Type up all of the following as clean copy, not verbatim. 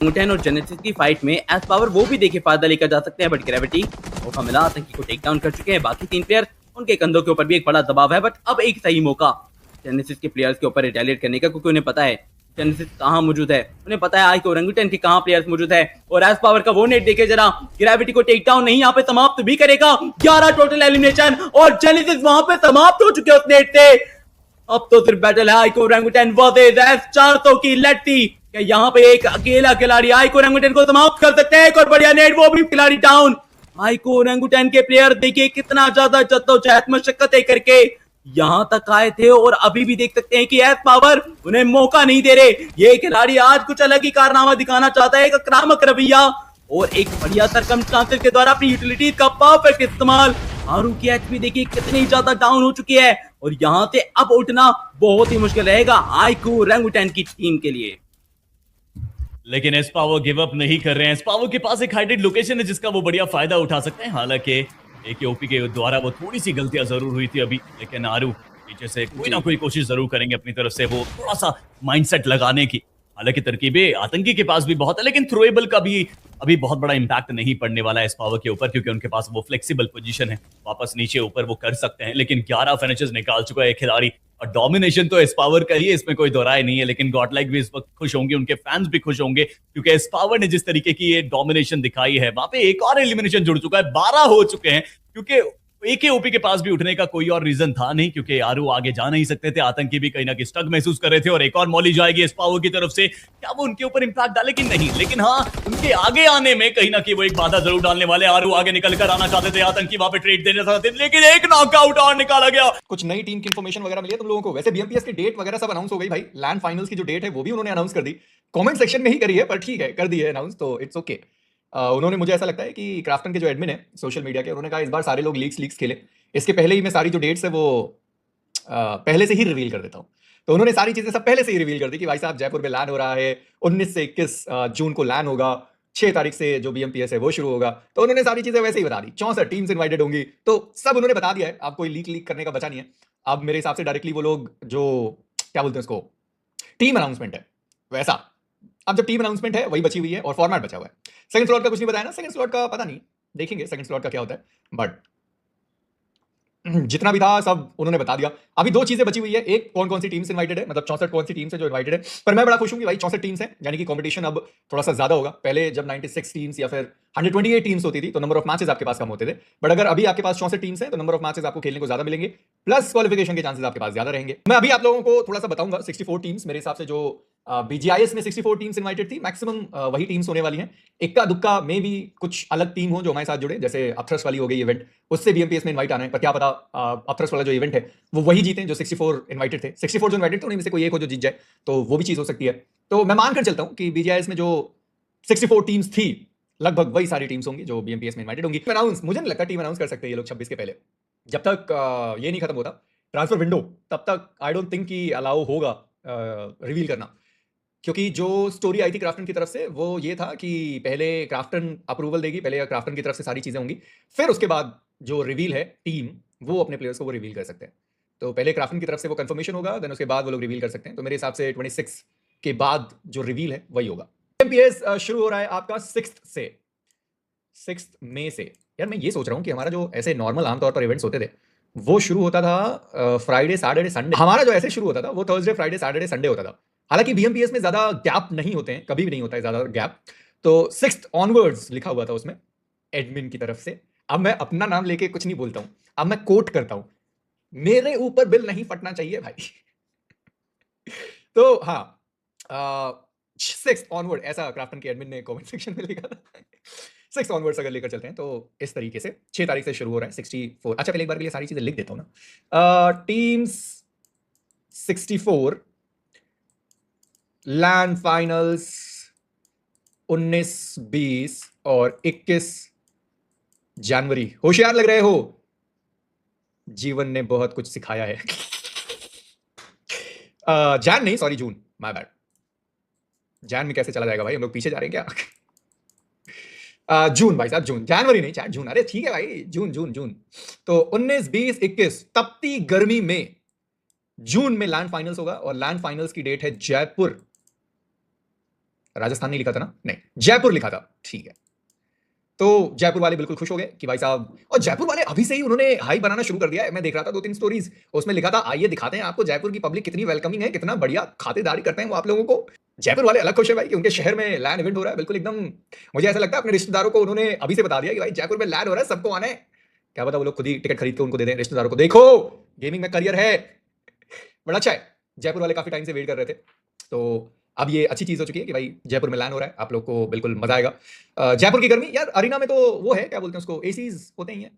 ओरेंगुटन और जेनेसिस की फाइट में एस पावर वो भी देखिए फायदा लेकर जा सकते हैं, बट ग्रेविटी मौका मिला, आतंकी को टेक डाउन कर चुके हैं। बाकी 3 प्लेयर, उनके कंधों के ऊपर भी एक बड़ा दबाव है, बट अब एक सही मौका जेनेसिस के प्लेयर्स के ऊपर रिटेलिएट करने का, क्योंकि उन्हें पता है जेनेसिस कहाँ मौजूद है, उन्हें पता है आज के ओरेंगुटन के कहाँ प्लेयर्स मौजूद है। और एस पावर का वो नेट देखे जरा, ग्रेविटी को टेक डाउन नहीं यहाँ पे समाप्त भी करेगा। 11 टोटल एलिमिनेशन और जेनेसिस वहां पे समाप्त हो चुके हैं उस नेट से। अब तो सिर्फ बैटल है आइको ओरेंगुटन वर्सेस एस 400 की लड़ती। क्या यहाँ पे एक अकेला खिलाड़ी आइको ओरेंगुटन को समाप्त कर सकते हैं? एक और बढ़िया नेट, वो भी खिलाड़ी डाउन। आइको ओरेंगुटन के प्लेयर देखिए कितना ज्यादा जद्दोजहद मशक्कतें करके यहां तक आए थे, और अभी भी देख सकते हैं कि एस पावर उन्हें मौका नहीं दे रहे। ये खिलाड़ी आज कुछ अलग ही कारनामा दिखाना चाहता है, एक आक्रामक रवैया और एक बढ़िया सरकमस्टांसेस के द्वारा अपनी यूटिलिटीज का परफेक्ट इस्तेमाल। आरू की एचपी देखिए कितनी ज्यादा डाउन हो चुकी है, और यहां से अब उठना बहुत ही मुश्किल रहेगा आइको ओरेंगुटन की टीम के लिए। लेकिन एस पावर गिव अप नहीं कर रहे हैं। एस पावर के पास एक हाइडेड लोकेशन है जिसका वो बढ़िया फायदा उठा सकते हैं। हालांकि एकेओपी के द्वारा वो थोड़ी सी गलतियां जरूर हुई थी अभी, लेकिन आरू पीछे से कोई ना कोई कोशिश जरूर करेंगे अपनी तरफ से वो थोड़ा सा माइंडसेट लगाने की। हालांकि तरकीबें आतंकी के पास भी बहुत है, लेकिन थ्रोएबल का भी अभी बहुत बड़ा इंपैक्ट नहीं पड़ने वाला है इस पावर के ऊपर, क्योंकि उनके पास वो फ्लेक्सिबल पोजीशन है, वापस नीचे ऊपर वो कर सकते हैं। लेकिन 11 फिनिशेस निकाल चुका है खिलाड़ी, और डोमिनेशन तो इस पावर का ही है, इसमें कोई दोहराए नहीं है। लेकिन गॉडलाइक भी इस वक्त खुश होंगे, उनके फैंस भी खुश होंगे, क्योंकि इस पावर ने जिस तरीके की ये डोमिनेशन दिखाई है, वहां पे एक और एलिमिनेशन जुड़ चुका है, 12 हो चुके हैं। क्योंकि एकेओपी के पास भी उठने का कोई और रीजन था नहीं, क्योंकि आरू आगे जा नहीं सकते थे, आतंकी भी कहीं ना कहीं स्टक महसूस कर रहे थे। और एक और मौली जाएगी इस पावर की तरफ से, क्या वो उनके ऊपर इंपैक्ट डालेगी? नहीं, लेकिन हाँ उनके आगे आने में कहीं ना कहीं वो एक बाधा जरूर डालने वाले। आरू आगे निकल कर आना चाहते थे, आतंकी वहां पे ट्रेड देना चाहते थे, लेकिन एक नॉकआउट और निकाला गया। कुछ नई टीम की इन्फॉर्मेशन वगैरह मिली है तुम लोगों को? वैसे बीएमपीएस की डेट वगैरह सब अनाउंस हो गई भाई। लैंड फाइनल्स की जो डेट है वो भी उन्होंने अनाउंस कर दी, कमेंट सेक्शन में ही करी है, पर ठीक है कर दी है अनाउंस, तो इट्स ओके। उन्होंने, मुझे ऐसा लगता है कि क्राफ्टन के जो एडमिन है सोशल मीडिया के, उन्होंने कहा इस बार सारे लोग लीक्स खेले, इसके पहले ही मैं सारी जो डेट्स है वो पहले से ही रिवील कर देता हूँ। तो उन्होंने सारी चीजें सब पहले से ही रिवील कर दी कि भाई साहब जयपुर में लैन हो रहा है, 19 से 21 जून को लैन होगा, 6 तारीख से जो बीएमपीएस है वो शुरू होगा। तो उन्होंने सारी चीजें वैसे ही बता दी, 64 टीम्स इन्वाइटेड होंगी, तो सब उन्होंने बता दिया है। अब कोई लीक करने का बचा नहीं है। अब मेरे हिसाब से डायरेक्टली वो लोग जो क्या बोलते हैं उसको, टीम अनाउंसमेंट है वैसा, अब जब टीम अनाउंसमेंट है वही बची हुई है और फॉर्मेट बचा हुआ है। सेकंड स्लॉट का कुछ नहीं बताया ना, सेकंड स्लॉट का पता नहीं, देखेंगे सेकंड स्लॉट का क्या होता है, बट जितना भी था सब उन्होंने बता दिया। अभी 2 चीजें बची हुई है, एक कौन कौन सी टीम्स इनवाइटेड है, मतलब 64 कौन सी टीम्स है जो इनवाइटेड है। पर मैं बड़ा खुश हूं कि भाई 64 टीम्स हैं, यानी कि कंपटीशन अब थोड़ा सा ज्यादा होगा। पहले जब 96 टीम्स या फिर 128 टीम्स होती थी तो नंबर ऑफ मैचेस आपके पास कम होते थे, बट अगर अभी आपके पास 64 टीम्स हैं तो नंबर ऑफ मैचेस आपको खेलने को ज्यादा मिलेंगे, प्लस क्वालिफिकेशन के चांसेस आपके पास ज्यादा रहेंगे। मैं अभी आप लोगों को थोड़ा सा बताऊंगा 64 टीम्स मेरे हिसाब से जो बीजीआईएस में 64 टीम्स इनवाइटेड थी, मैक्सिमम वही टीम्स होने वाली हैं। इक्का दुक्का में भी कुछ अलग टीम हो जो हमारे साथ जुड़े, जैसे अथरस वाली हो गई इवेंट, उससे बीएमपीएस में इनवाइट आना है, पर क्या पता अथरस वाला जो इवेंट है वो वही जीते जो 64 इनवाइटेड थे। 64 जो इनवाइटेड थे उनमें से कोई एक हो जो जीत जाए, तो वो भी चीज हो सकती है। तो मैं मानकर चलता हूं कि बीजीआईएस में जो 64 टीम्स थी लगभग वही सारी टीम्स होंगी जो बीएमपीएस में इनवाइटेड होंगी। अनाउंस मुझे नहीं लगता टीम अनाउंस कर सकते ये लोग 26 के पहले, जब तक ये नहीं खत्म होता ट्रांसफर विंडो, तब तक आई डोंट थिंक कि अलाउ होगा रिवील करना। क्योंकि जो स्टोरी आई थी क्राफ्टन की तरफ से वो ये था कि पहले क्राफ्टन अप्रूवल देगी, पहले क्राफ्टन की तरफ से सारी चीजें होंगी, फिर उसके बाद जो रिवील है टीम वो अपने प्लेयर्स को वो रिवील कर सकते हैं। तो पहले क्राफ्टन की तरफ से वो कंफर्मेशन होगा, देन उसके बाद वो लोग रिवील कर सकते हैं। तो मेरे हिसाब से 26 के बाद जो रिवील है वही होगा। एमपीएस शुरू हो रहा है आपका 6 मई से। यार मैं ये सोच रहा हूँ कि हमारा जो ऐसे नॉर्मल आमतौर पर इवेंट्स होते थे वो शुरू होता था फ्राइडे सैटरडे संडे, हमारा जो ऐसे शुरू होता था वो थर्सडे फ्राइडे सैटरडे संडे होता था। हालांकि बीएमपीएस में ज्यादा गैप नहीं होते हैं, कभी भी नहीं होता है ज्यादा गैप, तो 6 ऑनवर्ड्स लिखा हुआ था उसमें एडमिन की तरफ से। अब मैं अपना नाम लेके कुछ नहीं बोलता हूं, अब मैं कोट करता हूं, मेरे ऊपर बिल नहीं फटना चाहिए भाई। तो हाँ 6 ऑनवर्ड ऐसा क्राफ्टन के एडमिन ने कमेंट सेक्शन में लिखा था। 6 ऑनवर्ड्स अगर लेकर चलते हैं तो इस तरीके से 6 तारीख से शुरू हो रहा है 64। अच्छा पहले एक बार के लिए सारी चीजें लिख देता हूं ना। टीम्स 64 लैंड फाइनल्स 19, 20 और 21 जनवरी। होशियार लग रहे हो, जीवन ने बहुत कुछ सिखाया है। जैन नहीं, sorry June, my bad. Jain में कैसे चला जाएगा भाई, हम लोग पीछे जा रहे हैं क्या? जून भाई साहब, जून, जनवरी नहीं चैट, जून। अरे ठीक है भाई, जून जून जून। तो 19, 20, 21 तपती गर्मी में जून में लैंड फाइनल्स होगा, और लैंड फाइनल्स की डेट है जयपुर राजस्थान नहीं लिखा था ना, नहीं जयपुर लिखा था, ठीक है। तो जयपुर वाले बिल्कुल खुश हो गए कि भाई साहब, और जयपुर वाले अभी से ही उन्होंने हाई बनाना शुरू कर दिया है। मैं देख रहा था 2-3 स्टोरीज, उसमें लिखा था आइए दिखाते हैं आपको जयपुर की पब्लिक कितनी वेलकमिंग है, कितना बढ़िया खातिरदारी करते हैं वो आप लोगों को। जयपुर वाले अलग खुश है भाई कि उनके शहर में लैंड इवेंट हो रहा है, बिल्कुल एकदम। मुझे ऐसा लगता है अपने रिश्तेदारों को उन्होंने अभी से बता दिया कि भाई जयपुर में लैंड हो रहा है, सबको आना है। क्या पता वो लोग खुद ही टिकट खरीद के उनको दे दें रिश्तेदारों को, देखो गेमिंग में करियर है, बड़ा अच्छा है। जयपुर वाले काफी टाइम से वेट कर रहे थे, तो अब ये अच्छी चीज हो चुकी है कि भाई जयपुर में लैंड हो रहा है, आप लोग को बिल्कुल मजा आएगा। जयपुर की गर्मी यार, अरीना में तो वो है, क्या बोलते हैं उसको, एसीज होते ही हैं,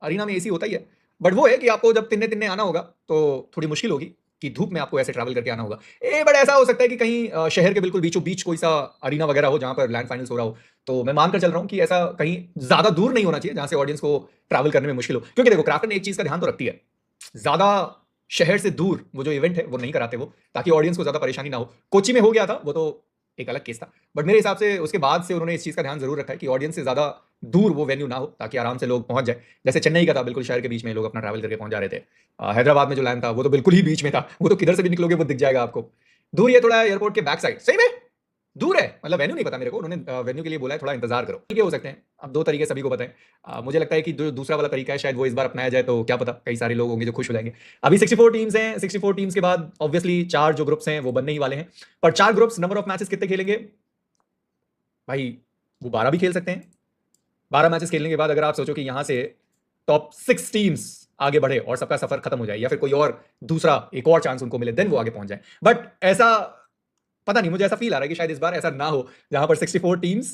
अरीना में एसी होता ही है। बट वो है कि आपको जब तिन्ने तिन्ने आना होगा तो थोड़ी मुश्किल होगी कि धूप में आपको ऐसे ट्रैवल करके आना होगा। बट ऐसा हो सकता है कि कहीं शहर के बिल्कुल बीचों बीच कोई सा अरीना वगैरह हो जहां पर लैंड फाइनल्स हो रहा हो, तो मैं मानकर चल रहा हूं कि ऐसा कहीं ज्यादा दूर नहीं होना चाहिए जहां से ऑडियंस को ट्रैवल करने में मुश्किल हो। क्योंकि देखो क्राफ्टन एक चीज का ध्यान तो रखती है, ज्यादा शहर से दूर वो जो इवेंट है वो नहीं कराते वो, ताकि ऑडियंस को ज्यादा परेशानी ना हो। कोची में हो गया था वो तो एक अलग केस था, बट मेरे हिसाब से उसके बाद से उन्होंने इस चीज का ध्यान जरूर रखा है कि ऑडियंस से ज्यादा दूर वो वेन्यू ना हो, ताकि आराम से लोग पहुंच जाए। जैसे चेन्नई का था, बिल्कुल शहर के बीच में लोग अपना ट्रैवल करके पहुंच जा रहे थे। हैदराबाद में जो लैंड था वो तो बिल्कुल ही बीच में था, वो तो किधर से भी निकलोगे वो दिख जाएगा आपको। दूर है थोड़ा एयरपोर्ट के बैक साइड, सही में दूर है, मतलब वेन्यू नहीं पता मेरे को, उन्होंने वेन्यू के लिए बोला है थोड़ा इंतजार करो। ठीक है, हो सकते हैं, अब दो तरीके सभी को पता है। मुझे लगता है कि जो दूसरा वाला तरीका है शायद वो इस बार अपनाया जाए, तो क्या पता कई सारे लोग होंगे जो खुश हो जाएंगे। अभी 64 टीम्स हैं, 64 टीम्स के बाद ऑब्वियसली 4 जो ग्रुप्स हैं वो बनने ही वाले हैं। पर 4 ग्रुप्स नंबर ऑफ मैचेस कितने खेलेंगे भाई, वो 12 भी खेल सकते हैं। 12 मैचेस खेलने के बाद अगर आप सोचो कि यहां से टॉप 6 टीम्स आगे बढ़े और सबका सफर खत्म हो जाए, या फिर कोई और दूसरा एक और चांस उनको मिले, देन वो आगे पहुंच जाए। बट ऐसा पता नहीं, मुझे ऐसा फील आ रहा है कि शायद इस बार ऐसा ना हो, जहां पर 64 टीम्स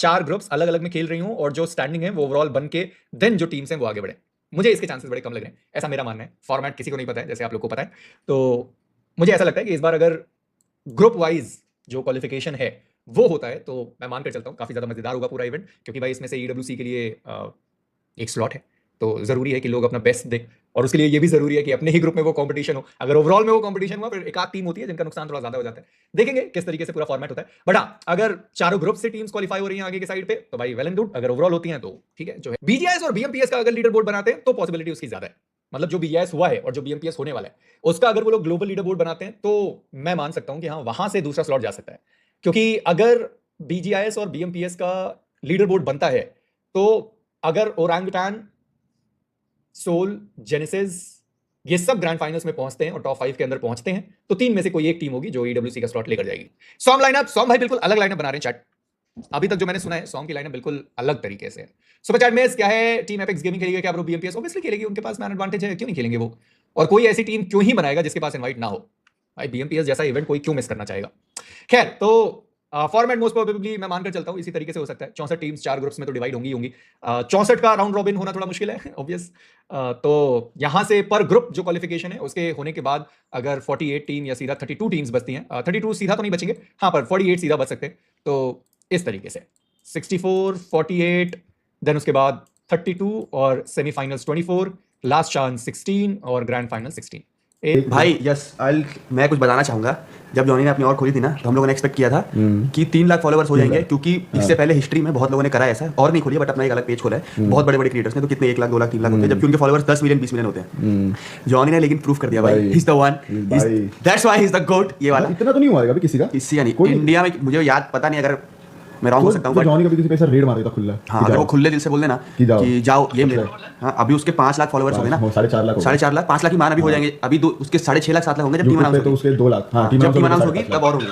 4 ग्रुप्स अलग अलग में खेल रही हूं और जो स्टैंडिंग है वो ओवरऑल बन के देन जो टीम्स हैं वो आगे बढ़े। मुझे इसके चांसेस बड़े कम लग रहे हैं, ऐसा मेरा मानना है। फॉर्मेट किसी को नहीं पता है, जैसे आप लोग को पता है, तो मुझे ऐसा लगता है कि इस बार अगर ग्रुप वाइज जो क्वालिफिकेशन है वो होता है, तो मैं मानकर चलता हूं काफी ज्यादा मजेदार होगा पूरा इवेंट। क्योंकि भाई इसमें से ईडब्ल्यूसी के लिए एक स्लॉट है, तो जरूरी है कि लोग अपना बेस्ट दें, और उसके लिए ये भी जरूरी है कि अपने ही ग्रुप में वो कंपटीशन हो। अगर ओवरऑल में वो कंपटीशन हुआ, फिर एक आध टीम होती है जिनका नुकसान थोड़ा ज्यादा हो जाता है। देखेंगे किस तरीके से पूरा फॉर्मेट होता है। बट हाँ, अगर चारों ग्रुप से टीम्स क्वालिफाई हो रही हैं आगे की साइड पे, तो भाई वेल एंड गुड। अगर ओवरऑल होती हैं तो ठीक है। जो है बीजीआईएस और बीएमपीएस का अगर लीडर बोर्ड बनाते हैं तो पॉसिबिलिटी उसकी ज्यादा है। मतलब जो बीजीआईएस हुआ है और जो बीएमपीएस होने वाला है, उसका अगर वो लोग ग्लोबल लीडर बोर्ड बनाते हैं तो मैं मान सकता हूं कि हाँ, वहां से दूसरा स्लॉट जा सकता है। क्योंकि अगर बीजीआईएस और बीएमपीएस का लीडर बोर्ड बनता है, तो अगर ओरंगुटान, सोल, जेनेसिस ये सब ग्रैंड फाइनल्स में पहुंचते हैं और टॉप 5 के अंदर पहुंचते हैं, तो 3 में से कोई एक टीम होगी जो ईडब्ल्यूसी का स्लॉट लेकर जाएगी। सॉम लाइनअप, सॉम भाई बिल्कुल अलग लाइनअप बना रहे हैं चैट। अभी तक जो मैंने सुना है, सॉम की लाइनअप बिल्कुल अलग तरीके से है। सुपर चैट में क्या है, टीम एपेक्स गेमिंग खेलेगी क्या ब्रो? बीएमपीएस ऑब्वियसली खेलेगी, उनके पास मैन एडवांटेज है, क्यों नहीं खेलेंगे वो? और कोई ऐसी टीम क्यों ही बनाएगा जिसके पास इनवाइट ना हो? भाई बीएमपीएस जैसा इवेंट कोई क्यों मिस करना चाहेगा? खैर, तो फॉर्मेट मोस्ट प्रोबेबली मैं मानकर चलता हूं इसी तरीके से हो सकता है। 64 टीम्स 4 ग्रुप्स में तो डिवाइड होंगी। 64 का राउंड रॉबिन होना थोड़ा मुश्किल है ऑब्वियस। तो यहां से पर ग्रुप जो क्वालिफिकेशन है उसके होने के बाद अगर 48 टीम या सीधा 32 टीम्स बचती हैं, 32 सीधा तो नहीं बचेंगे, हाँ, पर 48 सीधा बच सकते हैं। तो इस तरीके से 64, 48, देन उसके बाद 32 और सेमीफाइनल्स 24, लास्ट चांस 16 और ग्रैंड फाइनल 16। भाई मैं कुछ बताना चाहूंगा। जब जॉनी ने अपनी और खोली थी ना, तो हम लोगों ने एक्सपेक्ट किया था कि 3 लाख फॉलोअर्स हो जाएंगे, क्योंकि इससे पहले हिस्ट्री में बहुत लोगों ने करा है ऐसा। और नहीं खोली बट अपना एक अलग पेज खोला है बहुत बड़े बड़े क्रिएटर्स ने, तो कितने 1 लाख 2 लाख 3 लाख होते हैं, जबकि उनके फॉलोअर्स 10 मिलियन 20 मिलियन होते हैं। जॉनी ने लेकिन प्रूफ कर दिया भाई, he is the one, that's why he is the GOAT. ये वाला इतना तो नहीं हुआ कभी किसी का, किसी का नहीं इंडिया में। मुझे याद पता नहीं, अगर मैं रॉन्ग हो सकता हूं, जॉनी कभी किसी पे ऐसा रेड मार देता खुला। हाँ, अगर वो खुले दिल से बोल देना कि जाओ ये मेरे, हाँ, अभी उसके 5 लाख फॉलोअर्स हो गए ना, 4.5 लाख 4.5 लाख 5 लाख ही मान अभी हो जाएंगे। अभी उसके 6.5 लाख 7 लाख होंगे जब टीम अनाउंस तो उसके 2 लाख, हाँ, जब टीम अनाउंस होगी तब और होंगे।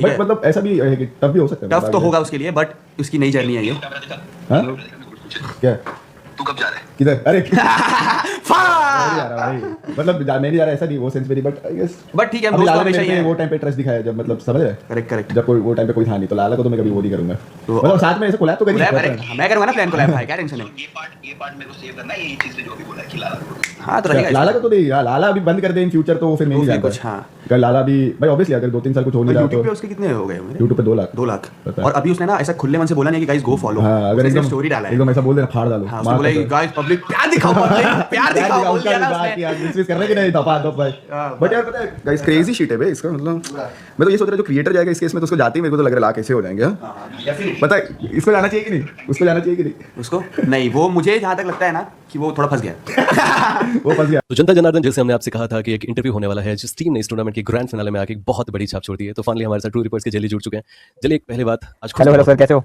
बट मतलब ऐसा भी है कि टफ भी हो सकता है। टफ तो होगा उसके लिए, बट उसकी नई जर्नी है ये। क्या तू कब जा रहा है? किधर? अरे मतलब मैं नहीं जा रहा, ऐसा नहीं वो सेंस मेरी, बट आई गेस ठीक है, हम दोस्त हमेशा ही वो टाइम पे ट्रस्ट दिखाया जब, मतलब समझ रहे? करेक्ट जब कोई वो टाइम पे कोई था नहीं, तो लाला को तो मैं कभी वो नहीं करूंगा। मतलब साथ में ऐसे कोलैब तो करेंगे, मैं करूंगा ना प्लान कोलैब भाई, क्या टेंशन है। ये पार्ट मेरे को सेव करना है, ये चीज से जो अभी बोला कि लाला हां, तो रहेगा लाला को तो नहीं, लाला अभी बंद कर दे इन फ्यूचर, तो फिर मैं नहीं जाता कुछ। हां, अगर लाला भी भाई ऑब्वियसली अगर 2-3 साल कुछ हो नहीं रहा तो YouTube पे उसके कितने हो गए होंगे? YouTube पे 2 लाख। और अभी उसने ना ऐसा खुले मन से बोला नहीं कि गाइस गो फॉलो। हां, अगर एकदम स्टोरी डाला है, एकदम ऐसा बोल देना फाड़ डालो, उसने बोला गाइस पब्लिक प्यार दिखाओ, प्यार दिखाओ, दिया ना बात उसने। यार डिसमिस कर रहे कि नहीं दफा दो भाई बट यार पता है गाइस क्रेजी शीट है बे इसका मतलब मैं तो ये सोच रहा जो क्रिएटर जाएगा इस केस में तो उसको जाते ही मेरे को तो लग रहा है लाख ऐसे हो जाएंगे हाँ? पता है इसको जाना चाहिए कि नहीं उसको जाना चाहिए कि नहीं उसको नहीं, वो मुझे जहाँ तक लगता है ना कि वो थोड़ा फंस गया। वो फंस गया तो जनता जनार्दन, जैसे हमने आपसे कहा था कि एक इंटरव्यू होने वाला है, जिस टीम ने इस टूर्नामेंट के ग्रैंड फिनाले में आके एक बहुत बड़ी छाप छोड़ दी है, तो फाइनली हमारे साथ ट्रू रिपोर्ट्स के जल्दी जुड़ चुके हैं। चलिए एक पहले बात, आज हेलो हेलो सर, कैसे हो?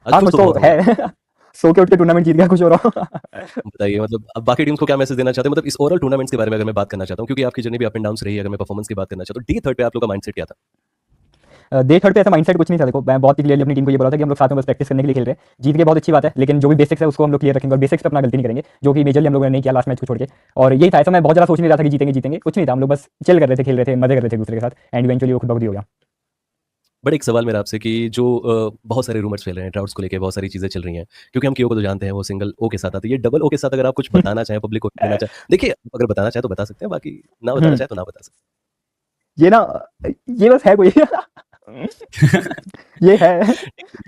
आज हाँ खुश कुछ तो तो बहुत हूँ। है सो के उठ के टूर्नामेंट जीत गया, खुश हो रहा हूँ। बताइए मतलब अब बाकी टीम्स को क्या मैसेज देना चाहते हैं, मतलब इस ओवरऑल टूर्नामेंट्स के बारे में अगर मैं बात करना चाहता हूँ, क्योंकि आपकी जर्नी भी अप एंड डाउन रही है, अगर मैं परफॉर्मेंस की बात करना चाहता हूँ, डे थर्ड पे आप लोग का माइंडसेट क्या था? डे थर्ड पे ऐसा माइंडसेट कुछ नहीं था। देखो मैं बहुत ही क्लियरली अपनी टीम को ये बोला था कि हम लोग साथ में बस प्रैक्टिस करने के लिए खेल रहे हैं। जीत के बहुत अच्छी बात है, लेकिन जो भी बेसिक्स है उसको हम लोग क्लियर रखेंगे और बेसिक्स पे अपना गलती नहीं करेंगे, जो कि मेजरली हम लोगों ने नहीं किया लास्ट मैच को छोड़ के। और यही था, ऐसा मैं बहुत ज़्यादा सोच नहीं रहा था कि जीतेंगे, कुछ नहीं था। हम लोग बस चिल कर रहे थे, खेल रहे थे, मजे कर रहे थे एक दूसरे के साथ, एंड इवेंचुअली वो खुद ब खुद ही हो गया। बट एक सवाल मेरा आपसे कि जो बहुत सारे रूमर्स फैल रहे हैं ट्राउट्स को लेके, बहुत सारी चीजें चल रही हैं, क्योंकि हम केओ को तो जानते हैं, वो सिंगल ओ के साथ आते हैं, ये डबल ओ के साथ अगर आप कुछ बताना चाहें, पब्लिक को देना चाहें, देखिए अगर बताना चाहें तो बता सकते हैं, बाकी ना बताना चाहें तो ना बता सकते ये ना, ये बस है कोई ये है,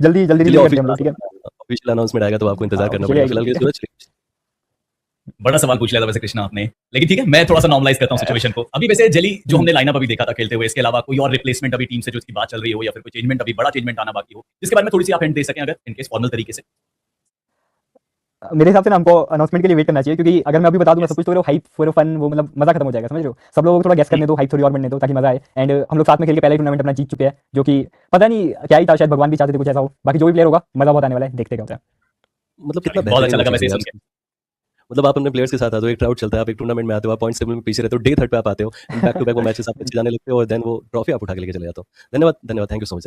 जल्दी जल्दी हैं। रिलीज करते हैं हम लोग, ठीक है? ऑफिशियल अनाउंसमेंट आएगा तो आपको इंतजार करना चलिए, पड़ेगा। फिलहाल के सूरज बड़ा सवाल पूछ लिया था वैसे कृष्णा आपने, लेकिन ठीक है मैं थोड़ा सा नॉर्मलाइज करता हूँ सिचुएशन को। अभी वैसे जली जो हमने लाइनअप अभी देखा था खेलते हुए, इसके अलावा कोई और रिप्लेसमेंट अभी टीम से जो इसकी बात चल रही हो, या फिर कोई चेंजमेंट अभी बड़ा चेंजमेंट आना बाकी हो, जिसके बारे में थोड़ी सी आप हिंट दे सकें अगर इनकेस फॉर्मल तरीके से? मेरे हिसाब से ना हमको अनाउंसमेंट के लिए वेट करना चाहिए, क्योंकि अगर मैं अभी बता दूंगा सब कुछ तो हाइप फॉर फन, वो मतलब मजा खत्म हो जाएगा, समझ रहे हो? सब लोगों को थोड़ा गेस करने दो, हाइप थोड़ी और बढ़ने दो ताकि मजा आए। एंड हम लोग साथ में खेल के पहले टूर्नामेंट अपना जीत चुके हैं, जो कि पता नहीं क्या ही था, शायद भगवान भी चाहते थे कुछ ऐसा हो। बाकी जो भी प्लेयर होगा मजा बहुत आने वाला है, देखते क्या होता है। मतलब कितना बहुत अच्छा बेहतरीन लगा वैसे चीज़ है सुन के। मतलब आप अपने प्लेयर्स के साथ आते हो, एक ट्राउट चलता है, आप एक टूर्नामेंट में आते हो, आप पॉइंट्स टेबल में पीछे रहते हो, डे थर्ड पे आप आते हो, बैक टू बैक वो मैचेस आप अच्छे जाने लगते हो और देन वो ट्रॉफी आप उठा के लेके चले जाते हो। धन्यवाद, थैंक यू सो मच।